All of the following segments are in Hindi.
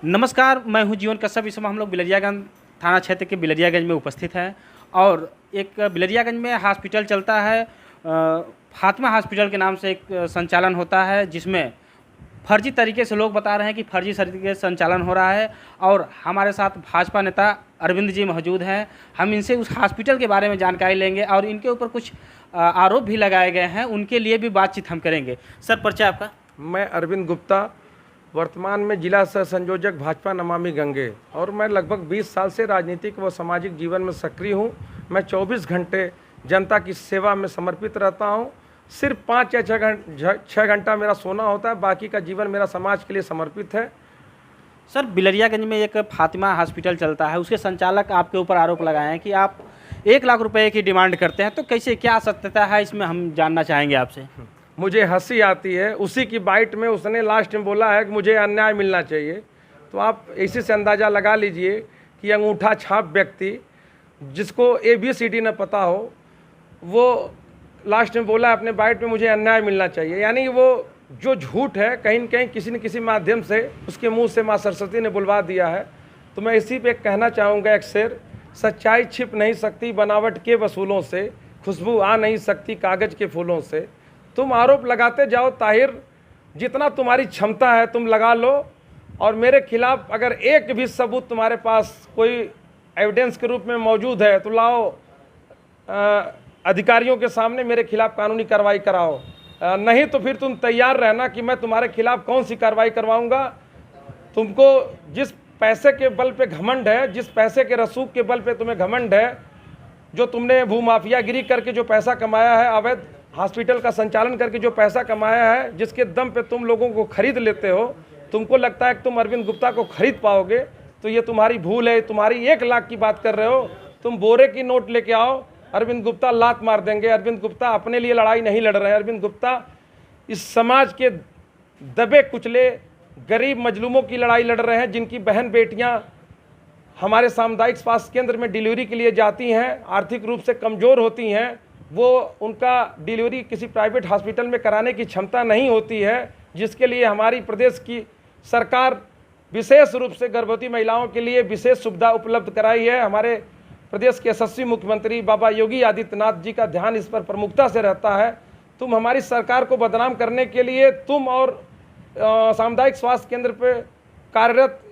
नमस्कार, मैं हूं जीवन कश्यप। इस समय हम लोग बिलरियागंज थाना क्षेत्र के बिलरियागंज में उपस्थित हैं और एक बिलरियागंज में हॉस्पिटल चलता है। फातिमा हॉस्पिटल के नाम से एक संचालन होता है, जिसमें फर्जी तरीके से लोग बता रहे हैं कि फर्जी तरीके से संचालन हो रहा है। और हमारे साथ भाजपा नेता अरविंद जी मौजूद हैं। हम इनसे उस हॉस्पिटल के बारे में जानकारी लेंगे और इनके ऊपर कुछ आरोप भी लगाए गए हैं, उनके लिए भी बातचीत हम करेंगे। सर, परिचय आपका? मैं अरविंद गुप्ता, वर्तमान में जिला सह संयोजक भाजपा नमामि गंगे, और मैं लगभग 20 साल से राजनीतिक व सामाजिक जीवन में सक्रिय हूं। मैं 24 घंटे जनता की सेवा में समर्पित रहता हूं। सिर्फ 5 या 6 घंटा मेरा सोना होता है, बाकी का जीवन मेरा समाज के लिए समर्पित है। सर, बिलरियागंज में एक फातिमा हॉस्पिटल चलता है, उसके संचालक आपके ऊपर आरोप लगाए हैं कि आप 1 लाख रुपए की डिमांड करते हैं। तो कैसे, क्या सत्यता है इसमें, हम जानना चाहेंगे आपसे। मुझे हंसी आती है। उसी की बाइट में उसने लास्ट में बोला है कि मुझे अन्याय मिलना चाहिए। तो आप इसी से अंदाज़ा लगा लीजिए कि अंगूठा छाप व्यक्ति, जिसको ABCD न पता हो, वो लास्ट में बोला अपने बाइट में मुझे अन्याय मिलना चाहिए। यानी वो जो झूठ है कहीं न कहीं किसी न किसी माध्यम से उसके मुंह से माँ सरस्वती ने बुलवा दिया है। तो मैं इसी पे कहना चाहूँगा एक शेर, सच्चाई छिप नहीं सकती बनावट के वसूलों से, खुशबू आ नहीं सकती कागज़ के फूलों से। तुम आरोप लगाते जाओ ताहिर, जितना तुम्हारी क्षमता है तुम लगा लो, और मेरे खिलाफ अगर एक भी सबूत तुम्हारे पास कोई एविडेंस के रूप में मौजूद है तो लाओ, अधिकारियों के सामने मेरे खिलाफ कानूनी कार्रवाई कराओ। नहीं तो फिर तुम तैयार रहना कि मैं तुम्हारे खिलाफ कौन सी कार्रवाई करवाऊंगा। तुमको जिस पैसे के बल पे घमंड है, जिस पैसे के रसूख के बल पे तुम्हें घमंड है, जो तुमने भूमाफियागिरी करके जो पैसा कमाया है, अवैध हॉस्पिटल का संचालन करके जो पैसा कमाया है, जिसके दम पे तुम लोगों को खरीद लेते हो, तुमको लगता है कि तुम अरविंद गुप्ता को खरीद पाओगे, तो ये तुम्हारी भूल है। तुम्हारी 1 लाख की बात कर रहे हो, तुम बोरे की नोट लेके आओ, अरविंद गुप्ता लात मार देंगे। अरविंद गुप्ता अपने लिए लड़ाई नहीं लड़ रहे हैं। अरविंद गुप्ता इस समाज के दबे कुचले गरीब मजलूमों की लड़ाई लड़ रहे हैं, जिनकी बहन बेटियां हमारे सामुदायिक स्वास्थ्य केंद्र में डिलीवरी के लिए जाती हैं, आर्थिक रूप से कमज़ोर होती हैं, वो उनका डिलीवरी किसी प्राइवेट हॉस्पिटल में कराने की क्षमता नहीं होती है, जिसके लिए हमारी प्रदेश की सरकार विशेष रूप से गर्भवती महिलाओं के लिए विशेष सुविधा उपलब्ध कराई है। हमारे प्रदेश के यशस्वी मुख्यमंत्री बाबा योगी आदित्यनाथ जी का ध्यान इस पर प्रमुखता से रहता है। तुम हमारी सरकार को बदनाम करने के लिए तुम और सामुदायिक स्वास्थ्य केंद्र पर कार्यरत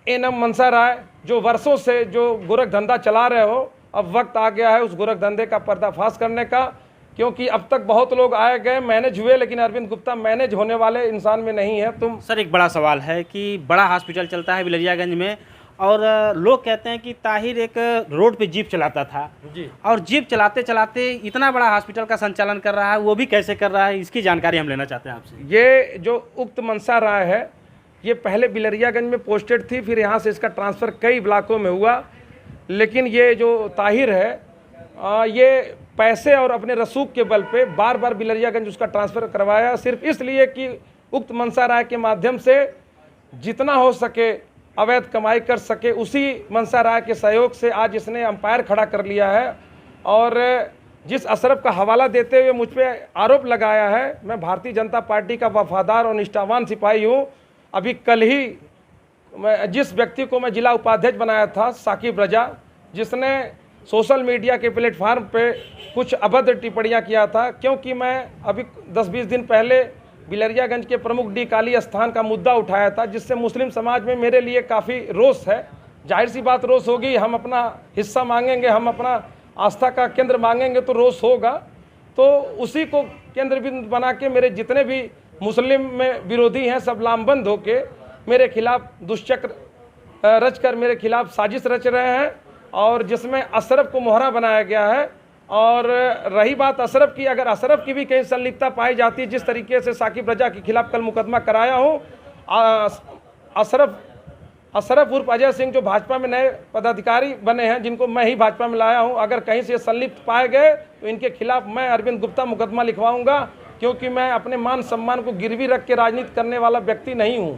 एनएम मनसा राय, जो वर्षों से जो गोरख धंधा चला रहे हो, अब वक्त आ गया है उस गोरख धंधे का पर्दाफाश करने का। क्योंकि अब तक बहुत लोग आए गए, मैनेज हुए, लेकिन अरविंद गुप्ता मैनेज होने वाले इंसान में नहीं है। तुम सर, एक बड़ा सवाल है कि बड़ा हॉस्पिटल चलता है बिलरियागंज में, और लोग कहते हैं कि ताहिर एक रोड पे जीप चलाता था जी, और जीप चलाते चलाते इतना बड़ा हॉस्पिटल का संचालन कर रहा है, वो भी कैसे कर रहा है, इसकी जानकारी हम लेना चाहते हैं आपसे। ये जो उक्त मनसा राय है, ये पहले बिलरियागंज में पोस्टेड थी, फिर यहाँ से इसका ट्रांसफ़र कई इलाकों में हुआ। लेकिन ये जो ताहिर है, ये पैसे और अपने रसूख के बल पे बार बार बिलरियागंज उसका ट्रांसफ़र करवाया, सिर्फ इसलिए कि उक्त मनसा राय के माध्यम से जितना हो सके अवैध कमाई कर सके। उसी मनसा राय के सहयोग से आज इसने अंपायर खड़ा कर लिया है, और जिस अशरफ का हवाला देते हुए मुझ पर आरोप लगाया है, मैं भारतीय जनता पार्टी का वफादार और निष्ठावान सिपाही हूँ। अभी कल ही मैं जिस व्यक्ति को मैं जिला उपाध्यक्ष बनाया था, साकिब रजा, जिसने सोशल मीडिया के प्लेटफार्म पे कुछ अभद्र टिप्पणियां किया था, क्योंकि मैं अभी 10-20 दिन पहले बिलरियागंज के प्रमुख डी काली स्थान का मुद्दा उठाया था, जिससे मुस्लिम समाज में मेरे लिए काफ़ी रोष है। जाहिर सी बात रोष होगी, हम अपना हिस्सा मांगेंगे, हम अपना आस्था का केंद्र मांगेंगे तो रोष होगा। तो उसी को केंद्र बिंदु बना के मेरे जितने भी मुस्लिम में विरोधी हैं, सब लामबंद होके मेरे खिलाफ दुष्चक्र रच कर मेरे खिलाफ साजिश रच रहे हैं, और जिसमें अशरफ को मोहरा बनाया गया है। और रही बात अशरफ की, अगर अशरफ की भी कहीं संलिप्तता पाई जाती है, जिस तरीके से साकिब रजा के खिलाफ कल मुकदमा कराया हूँ, अशरफ उर्फ अजय सिंह जो भाजपा में नए पदाधिकारी बने हैं, जिनको मैं ही भाजपा में लाया हूं, अगर कहीं से संलिप्त पाए गए तो इनके खिलाफ मैं अरविंद गुप्ता मुकदमा लिखवाऊंगा, क्योंकि मैं अपने मान सम्मान को गिरवी रख के राजनीति करने वाला व्यक्ति नहीं हूं।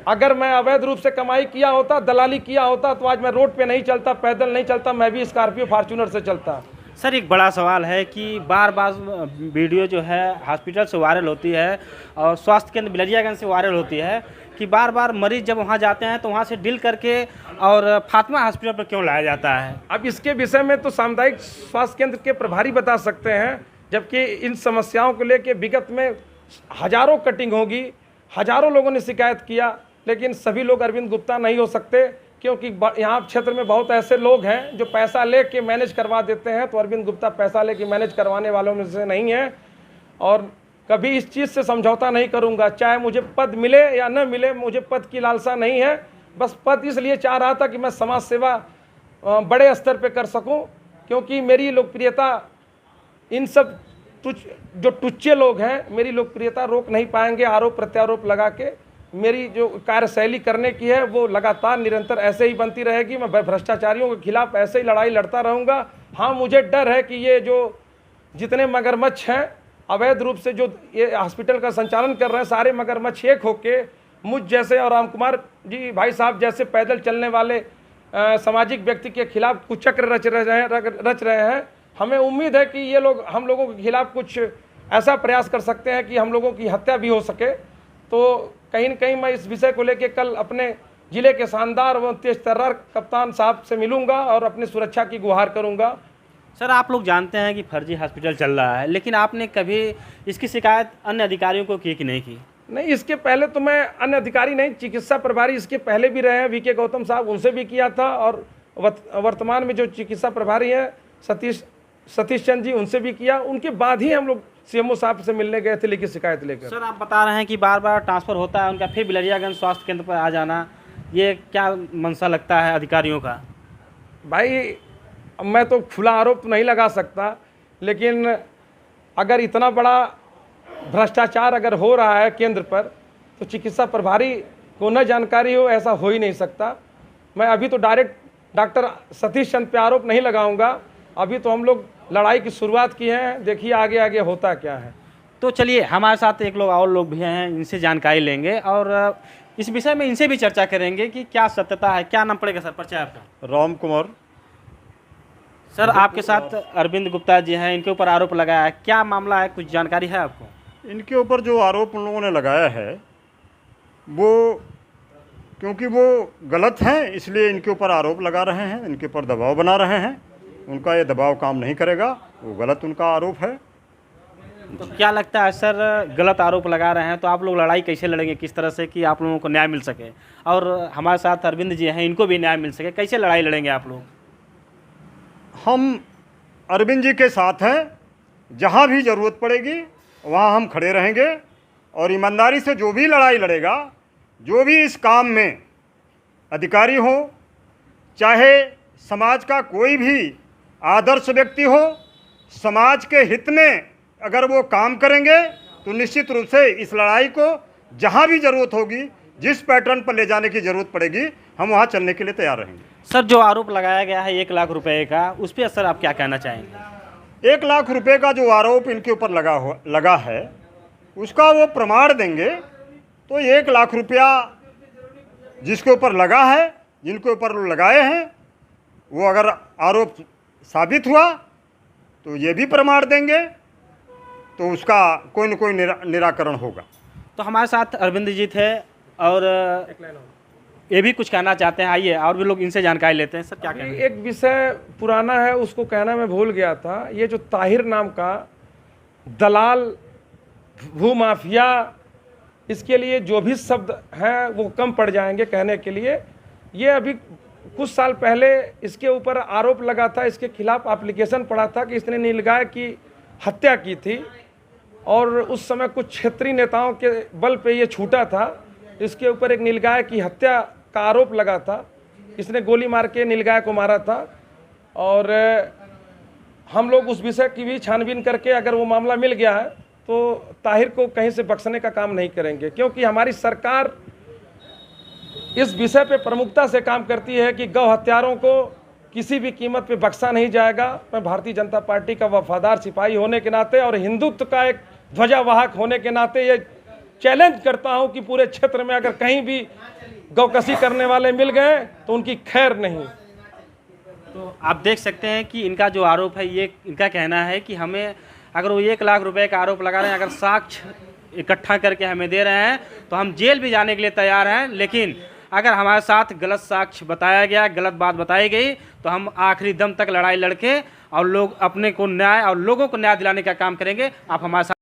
अगर मैं अवैध रूप से कमाई किया होता, दलाली किया होता, तो आज मैं रोड पे नहीं चलता, पैदल नहीं चलता, मैं भी स्कॉर्पियो फॉर्च्यूनर से चलता। सर, एक बड़ा सवाल है कि बार बार वीडियो जो है हॉस्पिटल से वायरल होती है और स्वास्थ्य केंद्र बिलरियागंज से वायरल होती है कि बार बार मरीज जब वहाँ जाते हैं तो वहाँ से डील करके और फातिमा हॉस्पिटल पर क्यों लाया जाता है? अब इसके विषय में तो सामुदायिक स्वास्थ्य केंद्र के प्रभारी बता सकते हैं, जबकि इन समस्याओं को लेकर विगत में हजारों कटिंग होगी, हजारों लोगों ने शिकायत किया, लेकिन सभी लोग अरविंद गुप्ता नहीं हो सकते, क्योंकि यहाँ क्षेत्र में बहुत ऐसे लोग हैं जो पैसा लेके मैनेज करवा देते हैं। तो अरविंद गुप्ता पैसा लेके मैनेज करवाने वालों में से नहीं है, और कभी इस चीज़ से समझौता नहीं करूँगा। चाहे मुझे पद मिले या न मिले, मुझे पद की लालसा नहीं है। बस पद इसलिए चाह रहा था कि मैं समाज सेवा बड़े स्तर पे कर सकूं, क्योंकि मेरी लोकप्रियता इन सब जो टुच्चे लोग हैं मेरी लोकप्रियता रोक नहीं पाएंगे। आरोप प्रत्यारोप लगा के मेरी जो कार्यशैली करने की है वो लगातार निरंतर ऐसे ही बनती रहेगी। मैं भ्रष्टाचारियों के खिलाफ ऐसे ही लड़ाई लड़ता रहूँगा। हाँ, मुझे डर है कि ये जो जितने मगरमच्छ हैं अवैध रूप से जो ये हॉस्पिटल का संचालन कर रहे हैं, सारे मगरमच्छ एक होके मुझ जैसे और राम कुमार जी भाई साहब जैसे पैदल चलने वाले सामाजिक व्यक्ति के खिलाफ कुचक्र रच रहे हैं। हमें उम्मीद है कि ये लोग हम लोगों के खिलाफ कुछ ऐसा प्रयास कर सकते हैं कि हम लोगों की हत्या भी हो सके। तो कहीं न कहीं मैं इस विषय को लेकर कल अपने ज़िले के शानदार व तेज तर्रार कप्तान साहब से मिलूंगा और अपनी सुरक्षा की गुहार करूंगा। सर, आप लोग जानते हैं कि फर्जी हॉस्पिटल चल रहा है, लेकिन आपने कभी इसकी शिकायत अन्य अधिकारियों को की कि नहीं की? नहीं, इसके पहले तो मैं अन्य अधिकारी नहीं, चिकित्सा प्रभारी इसके पहले भी रहे हैं, वीके गौतम साहब, उनसे भी किया था, और वर्तमान में जो चिकित्सा प्रभारी हैं सतीश चंद जी, उनसे भी किया। उनके बाद ही हम लोग सीएमओ साहब से मिलने गए थे लेकिन शिकायत लेकर। सर, आप बता रहे हैं कि बार बार ट्रांसफ़र होता है उनका, फिर बिलरियागंज स्वास्थ्य केंद्र पर आ जाना, ये क्या मंशा लगता है अधिकारियों का? भाई, मैं तो खुला आरोप नहीं लगा सकता, लेकिन अगर इतना बड़ा भ्रष्टाचार अगर हो रहा है केंद्र पर, तो चिकित्सा प्रभारी को न जानकारी हो, ऐसा हो ही नहीं सकता। मैं अभी तो डायरेक्ट डॉक्टर सतीश चंद पे आरोप नहीं लगाऊंगा। अभी तो हम लोग लड़ाई की शुरुआत की है, देखिए आगे आगे होता क्या है। तो चलिए, हमारे साथ एक लोग और लोग भी हैं, इनसे जानकारी लेंगे और इस विषय में इनसे भी चर्चा करेंगे कि क्या सत्यता है। क्या नाम पड़ेगा सर, परिचय आपका? राम कुमार। सर, आपके साथ अरविंद गुप्ता जी हैं, इनके ऊपर आरोप लगाया है, क्या मामला है, कुछ जानकारी है आपको? इनके ऊपर जो आरोप उन लोगों ने लगाया है वो क्योंकि वो गलत हैं, इसलिए इनके ऊपर आरोप लगा रहे हैं, इनके ऊपर दबाव बना रहे हैं। उनका ये दबाव काम नहीं करेगा, वो गलत उनका आरोप है। तो क्या लगता है सर, गलत आरोप लगा रहे हैं तो आप लोग लड़ाई कैसे लड़ेंगे, किस तरह से कि आप लोगों को न्याय मिल सके, और हमारे साथ अरविंद जी हैं, इनको भी न्याय मिल सके, कैसे लड़ाई लड़ेंगे आप लोग? हम अरविंद जी के साथ हैं, जहाँ भी ज़रूरत पड़ेगी वहाँ हम खड़े रहेंगे, और ईमानदारी से जो भी लड़ाई लड़ेगा, जो भी इस काम में अधिकारी हो, चाहे समाज का कोई भी आदर्श व्यक्ति हो, समाज के हित में अगर वो काम करेंगे तो निश्चित रूप से इस लड़ाई को जहाँ भी ज़रूरत होगी, जिस पैटर्न पर ले जाने की ज़रूरत पड़ेगी, हम वहाँ चलने के लिए तैयार रहेंगे। सर, जो आरोप लगाया गया है 1 लाख रुपए का, उस पर सर आप क्या कहना चाहेंगे? 1 लाख रुपए का जो आरोप इनके ऊपर लगा है, उसका वो प्रमाण देंगे तो 1 लाख रुपया जिसके ऊपर लगा है, जिनके ऊपर लगाए हैं, वो अगर आरोप साबित हुआ तो ये भी प्रमाण देंगे, तो उसका कोई न कोई निराकरण होगा। तो हमारे साथ अरविंद जी थे और ये भी कुछ कहना चाहते हैं, आइए और भी लोग इनसे जानकारी लेते हैं। सर, क्या कहना है? एक विषय पुराना है, उसको कहना मैं भूल गया था। ये जो ताहिर नाम का दलाल, भूमाफिया, इसके लिए जो भी शब्द हैं वो कम पड़ जाएंगे कहने के लिए। ये अभी कुछ साल पहले इसके ऊपर आरोप लगा था, इसके खिलाफ एप्लीकेशन पड़ा था कि इसने नीलगाय की हत्या की थी, और उस समय कुछ क्षेत्रीय नेताओं के बल पे ये छूटा था। इसके ऊपर एक नीलगाय की हत्या का आरोप लगा था, इसने गोली मार के नीलगाय को मारा था, और हम लोग उस विषय की भी छानबीन करके अगर वो मामला मिल गया है तो ताहिर को कहीं से बख्शने का काम नहीं करेंगे, क्योंकि हमारी सरकार इस विषय पे प्रमुखता से काम करती है कि गौ हत्यारों को किसी भी कीमत पे बख्शा नहीं जाएगा। मैं भारतीय जनता पार्टी का वफादार सिपाही होने के नाते और हिंदुत्व का एक ध्वजावाहक होने के नाते ये चैलेंज करता हूं कि पूरे क्षेत्र में अगर कहीं भी गौकसी करने वाले मिल गए तो उनकी खैर नहीं। तो आप देख सकते हैं कि इनका जो आरोप है, ये इनका कहना है कि हमें अगर वो 1 लाख रुपए का आरोप लगा रहे हैं, अगर साक्ष्य इकट्ठा करके हमें दे रहे हैं, तो हम जेल भी जाने के लिए तैयार हैं। लेकिन अगर हमारे साथ गलत साक्ष्य बताया गया, गलत बात बताई गई, तो हम आखिरी दम तक लड़ाई लड़के और लोग अपने को न्याय और लोगों को न्याय दिलाने का काम करेंगे। आप हमारे साथ